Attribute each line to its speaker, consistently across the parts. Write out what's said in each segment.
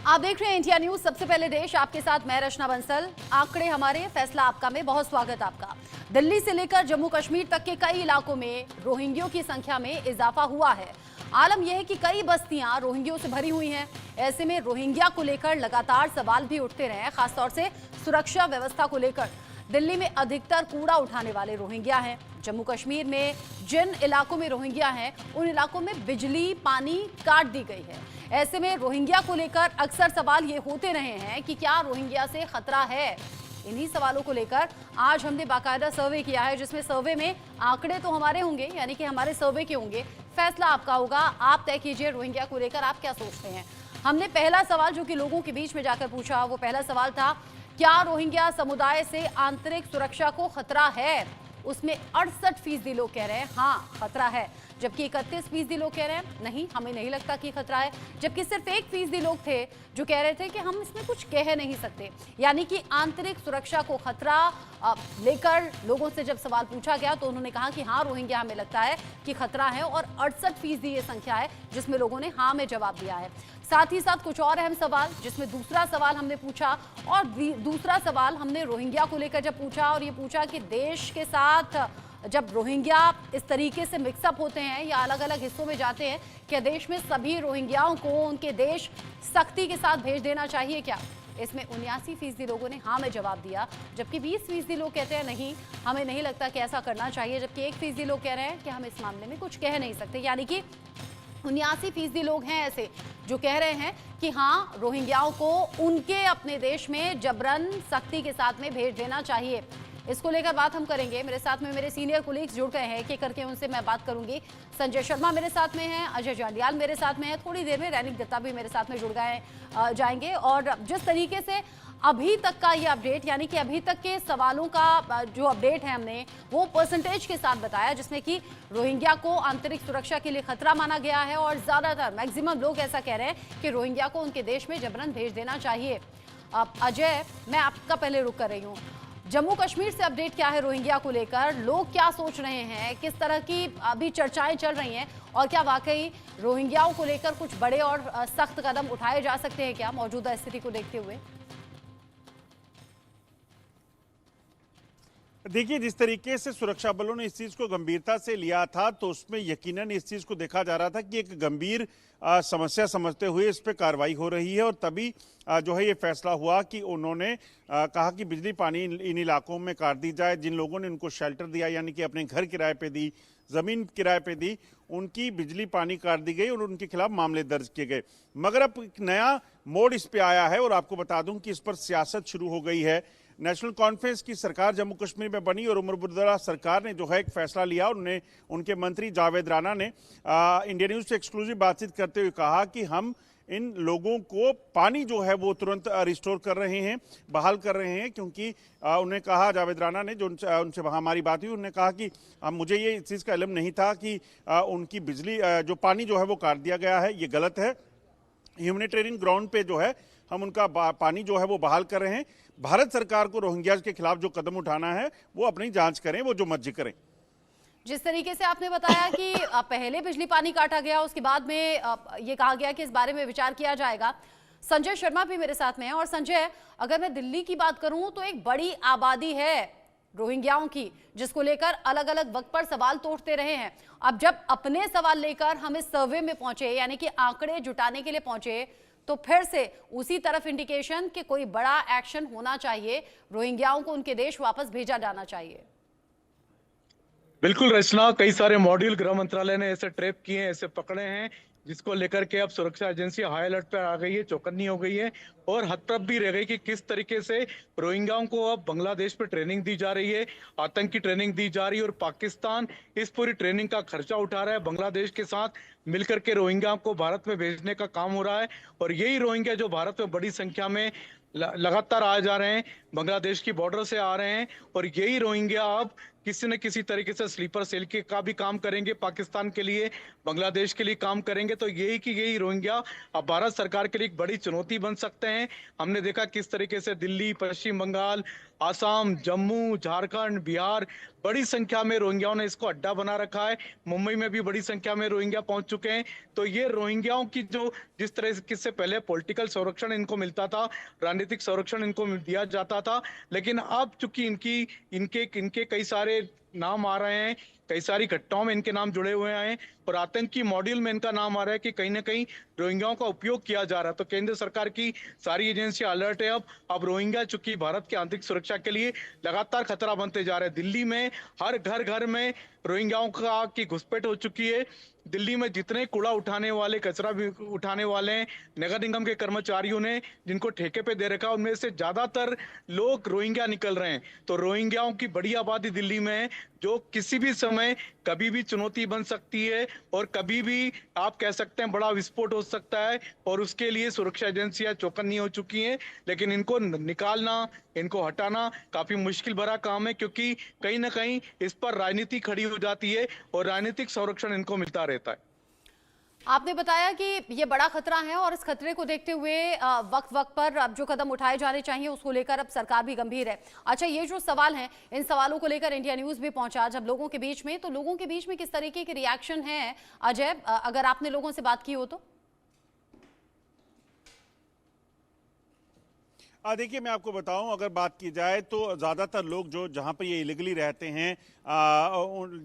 Speaker 1: आप देख रहे हैं इंडिया न्यूज, सबसे पहले देश। आपके साथ मैं रचना बंसल। आंकड़े हमारे, फैसला आपका में बहुत स्वागत आपका। दिल्ली से लेकर जम्मू कश्मीर तक के कई इलाकों में रोहिंग्यों की संख्या में इजाफा हुआ है। आलम यह है कि कई बस्तियां रोहिंग्यों से भरी हुई हैं। ऐसे में रोहिंग्या को लेकर लगातार सवाल भी उठते रहे हैं, खासतौर से सुरक्षा व्यवस्था को लेकर। दिल्ली में अधिकतर कूड़ा उठाने वाले रोहिंग्या हैं। जम्मू कश्मीर में जिन इलाकों में रोहिंग्या हैं, उन इलाकों में बिजली पानी काट दी गई है। ऐसे में रोहिंग्या को लेकर अक्सर सवाल ये होते रहे हैं कि क्या रोहिंग्या से खतरा है। इन्हीं सवालों को लेकर आज हमने बाकायदा सर्वे किया है, जिसमें सर्वे में आंकड़े तो हमारे होंगे, यानी कि हमारे सर्वे के होंगे, फैसला आपका होगा। आप तय कीजिए रोहिंग्या को लेकर आप क्या सोचते हैं। हमने पहला सवाल जो कि लोगों के बीच में जाकर पूछा, वो पहला सवाल था, क्या रोहिंग्या समुदाय से आंतरिक सुरक्षा को खतरा है। उसमें 68% लोग कह रहे हैं हाँ खतरा है, जबकि 31% लोग कह रहे हैं नहीं, हमें नहीं लगता कि खतरा है। जबकि सिर्फ 1% लोग थे जो कह रहे थे कि हम इसमें कुछ कह नहीं सकते। यानी कि आंतरिक सुरक्षा को खतरा लेकर लोगों से जब सवाल पूछा गया तो उन्होंने कहा कि हाँ रोहिंग्या हमें लगता है कि खतरा है, और 68% ये संख्या है जिसमें लोगों ने हाँ में जवाब दिया है। साथ ही साथ कुछ और अहम सवाल, जिसमें दूसरा सवाल हमने पूछा, और दूसरा सवाल हमने रोहिंग्या को लेकर जब पूछा, और ये पूछा कि देश के साथ जब रोहिंग्या इस तरीके से मिक्सअप होते हैं या अलग अलग हिस्सों में जाते हैं, क्या देश में सभी रोहिंग्याओं को उनके देश सख्ती के साथ भेज देना चाहिए क्या। इसमें 79% लोगों ने हाँ में जवाब दिया, जबकि 20% लोग कहते हैं नहीं, हमें नहीं लगता कि ऐसा करना चाहिए, जबकि 1% लोग कह रहे हैं कि हम इस मामले में कुछ कह नहीं सकते। यानी कि 79% लोग हैं ऐसे जो कह रहे हैं कि हाँ रोहिंग्याओं को उनके अपने देश में जबरन सख्ती के साथ में भेज देना चाहिए। इसको लेकर बात हम करेंगे। मेरे साथ में मेरे सीनियर कोलीग्स जुड़ गए हैं, एक एक करके उनसे मैं बात करूंगी। संजय शर्मा मेरे साथ में हैं, अजय जांडियाल मेरे साथ में है, थोड़ी देर में रैनिक दत्ता भी मेरे साथ में जुड़ गए जाएंगे। और जिस तरीके से अभी तक का ये अपडेट, यानी कि अभी तक के सवालों का जो अपडेट है हमने वो परसेंटेज के साथ बताया, जिसमें कि रोहिंग्या को आंतरिक सुरक्षा के लिए खतरा माना गया है, और ज्यादातर मैक्सिमम लोग ऐसा कह रहे हैं कि रोहिंग्या को उनके देश में जबरन भेज देना चाहिए। अजय, मैं आपका पहले रुक कर रही हूँ। जम्मू कश्मीर से अपडेट क्या है रोहिंग्या को लेकर, लोग क्या सोच रहे हैं, किस तरह की अभी चर्चाएं चल रही हैं, और क्या वाकई रोहिंग्याओं को लेकर कुछ बड़े और सख्त कदम उठाए जा सकते हैं क्या मौजूदा स्थिति को देखते हुए।
Speaker 2: देखिए, जिस तरीके से सुरक्षा बलों ने इस चीज को गंभीरता से लिया था, तो उसमें यकीनन इस चीज को देखा जा रहा था कि एक गंभीर समस्या समझते हुए इस पे कार्रवाई हो रही है। और तभी जो है ये फैसला हुआ कि उन्होंने कहा कि बिजली पानी इन इलाकों में काट दी जाए। जिन लोगों ने उनको शेल्टर दिया, यानी कि अपने घर किराए पे दी, जमीन किराए पे दी, उनकी बिजली पानी काट दी गई और उनके खिलाफ मामले दर्ज किए गए। मगर अब एक नया मोड़ इस पे आया है, और आपको बता दूं कि इस पर सियासत शुरू हो गई है। नेशनल कॉन्फ्रेंस की सरकार जम्मू कश्मीर में बनी, और उमर अब्दुल्ला सरकार ने जो है एक फैसला लिया, और उन्हें उनके मंत्री जावेद राणा ने इंडिया न्यूज से एक्सक्लूसिव बातचीत करते हुए कहा कि हम इन लोगों को पानी जो है वो तुरंत रिस्टोर कर रहे हैं, बहाल कर रहे हैं। क्योंकि उन्हें कहा, जावेद राणा ने, जो उनसे हमारी बात हुई, उन्होंने कहा कि मुझे ये इस चीज़ का इल्म नहीं था कि उनकी बिजली जो पानी जो है वो काट दिया गया है, ये गलत है। ह्यूमैनिटेरियन ग्राउंड पे जो है हम उनका पानी जो है वो बहाल कर रहे हैं। भारत सरकार को रोहिंग्या के खिलाफ जो कदम उठाना है वो अपनी जांच करें, वो जो मर्जी करें।
Speaker 1: जिस तरीके से आपने बताया कि पहले बिजली पानी काटा गया, उसके बाद में ये कहा गया कि इस बारे में विचार किया जाएगा। संजय शर्मा भी मेरे साथ में है। और संजय, अगर मैं दिल्ली की बात करूं तो एक बड़ी आबादी है रोहिंग्याओं की, जिसको लेकर अलग अलग वक्त पर सवाल तो उठते रहे हैं। अब जब अपने सवाल लेकर हम इस सर्वे में पहुंचे, यानी कि आंकड़े जुटाने के लिए पहुंचे, तो फिर से उसी तरफ इंडिकेशन कि कोई बड़ा एक्शन होना चाहिए, रोहिंग्याओं को उनके देश वापस भेजा जाना चाहिए।
Speaker 3: बिल्कुल रचना, कई सारे मॉड्यूल गृह मंत्रालय ने ऐसे ट्रैप किए हैं, ऐसे पकड़े हैं, जिसको लेकर के अब सुरक्षा एजेंसी हाई अलर्ट पर आ गई है, चौकन्नी हो गई है, और हतप्रभ भी रह गई कि किस तरीके से रोहिंग्याओं को अब बांग्लादेश पे ट्रेनिंग दी जा रही है, आतंकी ट्रेनिंग दी जा रही है, और पाकिस्तान इस पूरी ट्रेनिंग का खर्चा उठा रहा है। बांग्लादेश के साथ मिलकर के रोहिंग्याओं को भारत में भेजने का काम हो रहा है, और यही रोहिंग्या जो भारत में बड़ी संख्या में लगातार आ जा रहे हैं, बांग्लादेश की बॉर्डर से आ रहे हैं, और यही रोहिंग्या अब किसी न किसी तरीके से स्लीपर सेल के का भी काम करेंगे, पाकिस्तान के लिए, बांग्लादेश के लिए काम करेंगे। तो यही रोहिंग्या अब भारत सरकार के लिए एक बड़ी चुनौती बन सकते हैं। हमने देखा किस तरीके से दिल्ली, पश्चिम बंगाल, आसाम, जम्मू, झारखंड, बिहार, बड़ी संख्या में रोहिंग्याओं ने इसको अड्डा बना रखा है। मुंबई में भी बड़ी संख्या में रोहिंग्या पहुंच चुके हैं। तो ये रोहिंग्याओं की जो जिस तरह से किससे पहले पॉलिटिकल संरक्षण इनको मिलता था, राजनीतिक संरक्षण इनको दिया जाता था, लेकिन अब चूंकि इनके कई सारे नाम आ रहे हैं, कई सारी घटनाओं में इनके नाम जुड़े हुए हैं और आतंकी मॉड्यूल में इनका नाम आ रहा है कि कहीं ना कहीं रोहिंग्याओं का उपयोग किया जा रहा है। तो केंद्र सरकार की सारी एजेंसियां अलर्ट है। अब रोहिंग्या चूंकि भारत की आंतरिक सुरक्षा के लिए लगातार खतरा बनते जा रहे हैं। दिल्ली में हर घर में रोहिंग्याओं की घुसपैठ हो चुकी है। दिल्ली में जितने कूड़ा उठाने वाले, कचरा भी उठाने वाले नगर निगम के कर्मचारियों ने जिनको ठेके पे दे रखा है, उनमें से ज्यादातर लोग रोहिंग्या निकल रहे हैं। तो रोहिंग्याओं की बड़ी आबादी दिल्ली में है, जो किसी भी समय कभी भी चुनौती बन सकती है और कभी भी आप कह सकते हैं बड़ा विस्फोट हो सकता है। और उसके लिए सुरक्षा एजेंसियां चौकन्नी हो चुकी हैं। लेकिन इनको निकालना, इनको हटाना काफी मुश्किल भरा काम है, क्योंकि कहीं ना कहीं इस पर राजनीति खड़ी हो जाती है और राजनीतिक संरक्षण इनको मिलता रहता है।
Speaker 1: आपने बताया कि ये बड़ा खतरा है और इस खतरे को देखते हुए वक्त वक्त पर अब जो कदम उठाए जाने चाहिए उसको लेकर अब सरकार भी गंभीर है। अच्छा, ये जो सवाल हैं, इन सवालों को लेकर इंडिया न्यूज भी पहुंचा जब लोगों के बीच में, तो लोगों के बीच में किस तरीके के रिएक्शन है अजय, अगर आपने लोगों से बात की हो तो?
Speaker 2: देखिए, मैं आपको बताऊं, अगर बात की जाए तो ज़्यादातर लोग जो जहां पर ये इलीगली रहते हैं,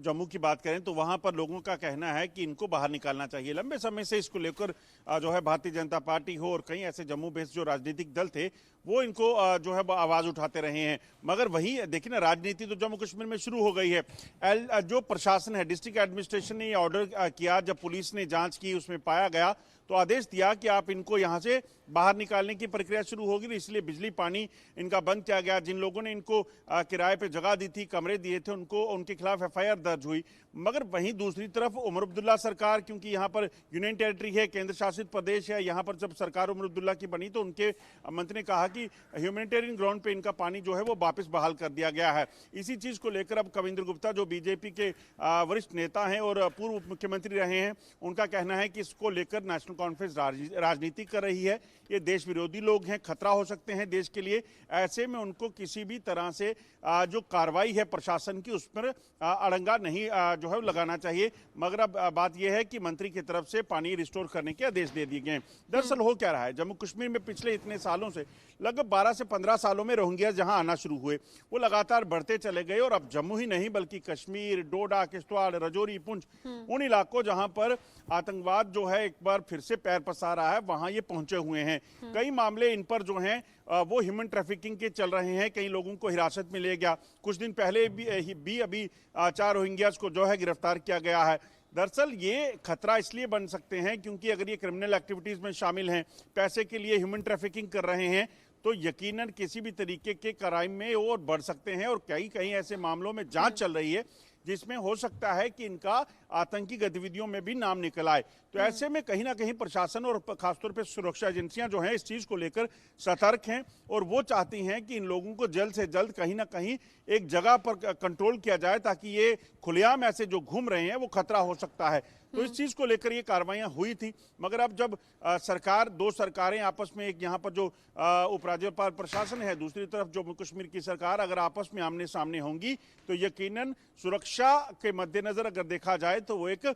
Speaker 2: जम्मू की बात करें तो वहां पर लोगों का कहना है कि इनको बाहर निकालना चाहिए। लंबे समय से इसको लेकर जो है भारतीय जनता पार्टी हो और कई ऐसे जम्मू बेस्ड जो राजनीतिक दल थे वो इनको जो है आवाज़ उठाते रहे हैं। मगर वही देखिए ना, राजनीति तो जम्मू कश्मीर में शुरू हो गई है। जो प्रशासन है, डिस्ट्रिक्ट एडमिनिस्ट्रेशन ने ये ऑर्डर किया, जब पुलिस ने जाँच की उसमें पाया गया तो आदेश दिया कि आप इनको यहाँ से बाहर निकालने की प्रक्रिया शुरू होगी। इसलिए बिजली पानी इनका बंद किया गया। जिन लोगों ने इनको किराए पे जगह दी थी, कमरे दिए थे, उनके खिलाफ एफआईआर दर्ज हुई। मगर वहीं दूसरी तरफ उमर अब्दुल्ला सरकार, क्योंकि यहाँ पर यूनियन टेरिटरी है, केंद्र शासित प्रदेश है, यहाँ पर जब सरकार उमर अब्दुल्ला की बनी तो उनके मंत्री ने कहा कि ह्यूमैनिटेरियन ग्राउंड पे इनका पानी जो है वो वापस बहाल कर दिया गया है। इसी चीज़ को लेकर अब कविंद्र गुप्ता, जो बीजेपी के वरिष्ठ नेता हैं और पूर्व उप मुख्यमंत्री रहे हैं, उनका कहना है कि इसको लेकर नेशनल कॉन्फ्रेंस राजनीति कर रही है। ये देश विरोधी लोग हैं, खतरा हो सकते हैं देश के लिए। ऐसे में उनको किसी भी तरह से जो कार्रवाई है प्रशासन की उस पर अड़ंगा नहीं जो है लगाना चाहिए। मगर अब बात यह है कि मंत्री की तरफ से पानी रिस्टोर करने के आदेश दे दिए गए हैं। दरअसल हो क्या रहा है, जम्मू कश्मीर में पिछले इतने सालों से, लगभग 12 से 15 सालों में रोहिंग्या जहां आना शुरू हुए वो लगातार बढ़ते चले गए और अब जम्मू ही नहीं बल्कि कश्मीर, डोडा, किश्तवाड़, रजौरी, पुंछ, उन इलाकों जहां पर आतंकवाद जो है एक बार फिर से पैर पसार रहा है, वहां ये पहुंचे हुए हैं। कई मामले इन पर जो हैं वो ह्यूमन ट्रैफिकिंग के चल रहे हैं। कई लोगों को हिरासत में लिया गया। कुछ दिन पहले भी अभी 4 रोहिंग्यास को जो है गिरफ्तार किया गया है। दरअसल ये खतरा इसलिए बन सकते हैं क्योंकि अगर ये क्रिमिनल एक्टिविटीज में शामिल हैं, पैसे के लिए ह्यूमन ट्रैफिकिंग कर रहे हैं, तो यकीनन किसी भी तरीके के क्राइम में और बढ़ सकते हैं। और कई ऐसे मामलों में जांच चल रही है जिसमें हो सकता है कि इनका आतंकी गतिविधियों में भी नाम निकल आए। तो ऐसे में कहीं ना कहीं प्रशासन और खासतौर पर सुरक्षा एजेंसियां जो हैं इस चीज को लेकर सतर्क हैं और वो चाहती हैं कि इन लोगों को जल्द से जल्द कहीं ना कहीं एक जगह पर कंट्रोल किया जाए, ताकि ये खुलेआम ऐसे जो घूम रहे हैं वो खतरा हो सकता है। तो इस चीज को लेकर ये कार्रवाइयां हुई थी। मगर अब जब दो सरकारें आपस में, एक यहाँ पर जो उपराज्यपाल प्रशासन है, दूसरी तरफ जम्मू कश्मीर की सरकार, अगर आपस में आमने सामने होंगी तो यकीनन सुरक्षा के मद्देनजर अगर देखा जाए तो वो एक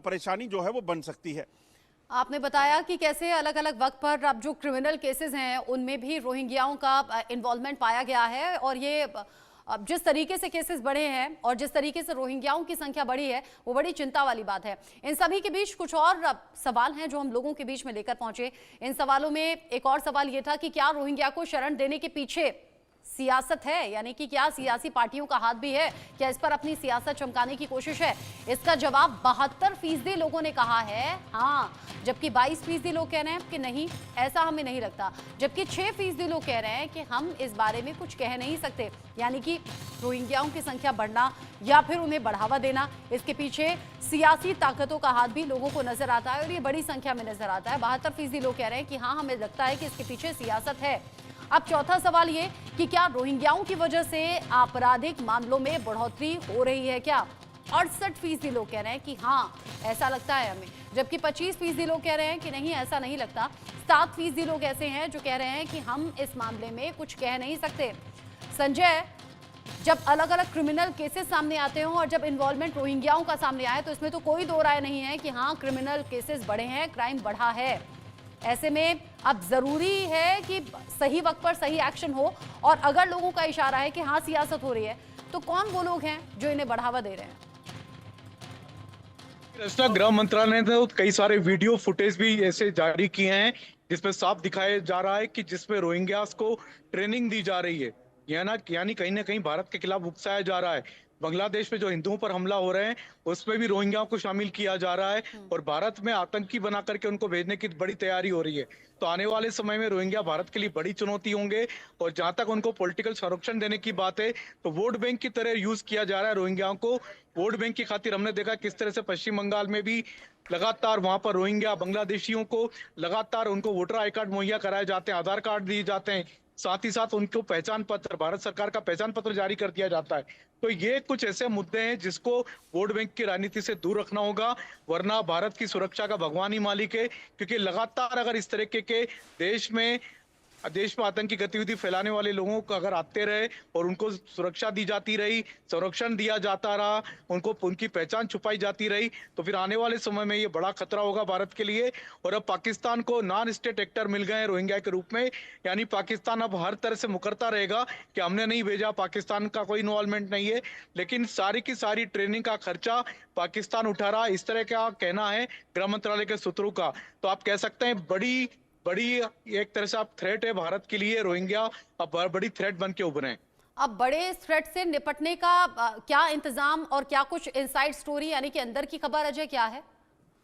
Speaker 2: परेशानी जो है वो बन सकती है।
Speaker 1: आपने बताया कि कैसे अलग अलग वक्त पर अब जो क्रिमिनल केसेस हैं उनमें भी रोहिंग्याओं का इन्वॉल्वमेंट पाया गया है और ये अब जिस तरीके से केसेस बढ़े हैं और जिस तरीके से रोहिंग्याओं की संख्या बढ़ी है वो बड़ी चिंता वाली बात है। इन सभी के बीच कुछ और सवाल हैं जो हम लोगों के बीच में लेकर पहुंचे। इन सवालों में एक और सवाल ये था कि क्या रोहिंग्या को शरण देने के पीछे सियासत है, यानी कि क्या सियासी पार्टियों का हाथ भी है, क्या इस पर अपनी सियासत चमकाने की कोशिश है? इसका जवाब 72% लोगों ने कहा है हाँ, जबकि 22% लोग कह रहे हैं कि नहीं, ऐसा हमें नहीं लगता, जबकि 6% लोग कह रहे हैं कि हम इस बारे में कुछ कह नहीं सकते। यानी कि रोहिंग्याओं की संख्या बढ़ना या फिर उन्हें बढ़ावा देना, इसके पीछे सियासी ताकतों का हाथ भी लोगों को नजर आता है और ये बड़ी संख्या में नजर आता है। 72% लोग कह रहे हैं कि हाँ, हमें लगता है कि इसके पीछे सियासत है। अब चौथा सवाल ये कि क्या रोहिंग्याओं की वजह से आपराधिक मामलों में बढ़ोतरी हो रही है क्या? 68% लोग कह रहे हैं कि हाँ, ऐसा लगता है हमें, जबकि 25% लोग कह रहे हैं कि नहीं, ऐसा नहीं लगता। 7% लोग ऐसे हैं जो कह रहे हैं कि हम इस मामले में कुछ कह नहीं सकते। संजय, जब अलग अलग क्रिमिनल केसेस सामने आते हों और जब इन्वॉल्वमेंट रोहिंग्याओं का सामने आए तो इसमें तो कोई दो राय नहीं है कि हाँ, क्रिमिनल केसेस बढ़े हैं, क्राइम बढ़ा है। ऐसे में अब जरूरी है कि सही वक्त पर सही एक्शन हो, और अगर लोगों का इशारा है कि हाँ सियासत हो रही है, तो कौन वो लोग हैं जो इन्हें बढ़ावा दे रहे हैं?
Speaker 3: रक्षा गृह मंत्रालय ने तो कई सारे वीडियो फुटेज भी ऐसे जारी किए हैं जिसमें साफ दिखाया जा रहा है कि जिसमें रोहिंग्यास को ट्रेनिंग दी जा रही है, यानी कहीं ना कहीं भारत के खिलाफ उकसाया जा रहा है। बांग्लादेश में जो हिंदुओं पर हमला हो रहे हैं उसमें भी रोहिंग्याओं को शामिल किया जा रहा है और भारत में आतंकी बना करके उनको भेजने की बड़ी तैयारी हो रही है। तो आने वाले समय में रोहिंग्या भारत के लिए बड़ी चुनौती होंगे। और जहां तक उनको पॉलिटिकल संरक्षण देने की बात है तो वोट बैंक की तरह यूज किया जा रहा है रोहिंग्याओं को। वोट बैंक की खातिर हमने देखा किस तरह से पश्चिम बंगाल में भी लगातार वहां पर रोहिंग्या बांग्लादेशियों को लगातार उनको वोटर आई कार्ड मुहैया कराए जाते हैं, आधार कार्ड दिए जाते हैं, साथ ही साथ उनको पहचान पत्र, भारत सरकार का पहचान पत्र जारी कर दिया जाता है। तो ये कुछ ऐसे मुद्दे हैं जिसको वोट बैंक की राजनीति से दूर रखना होगा, वरना भारत की सुरक्षा का भगवान ही मालिक है। क्योंकि लगातार अगर इस तरीके के देश में आतंकी गतिविधि फैलाने वाले लोगों को अगर आते रहे और उनको सुरक्षा दी जाती रही, संरक्षण दिया जाता रहा, उनको उनकी पहचान छुपाई जाती रही, तो फिर आने वाले समय में ये बड़ा खतरा होगा भारत के लिए। और अब पाकिस्तान को नॉन स्टेट एक्टर मिल गए हैं रोहिंग्या के रूप में, यानी पाकिस्तान अब हर तरह से मुकरता रहेगा कि हमने नहीं भेजा, पाकिस्तान का कोई इन्वॉल्वमेंट नहीं है, लेकिन सारी की सारी ट्रेनिंग का खर्चा पाकिस्तान उठा रहा, इस तरह का कहना है गृह मंत्रालय के सूत्रों का। तो आप कह सकते हैं बड़ी एक तरह से आप थ्रेट है भारत के लिए, रोहिंग्या अब बड़ी थ्रेट बन के उभरे हैं।
Speaker 1: अब बड़े थ्रेट से निपटने का क्या इंतजाम और क्या कुछ इनसाइड स्टोरी यानी कि अंदर की खबर अजय क्या है?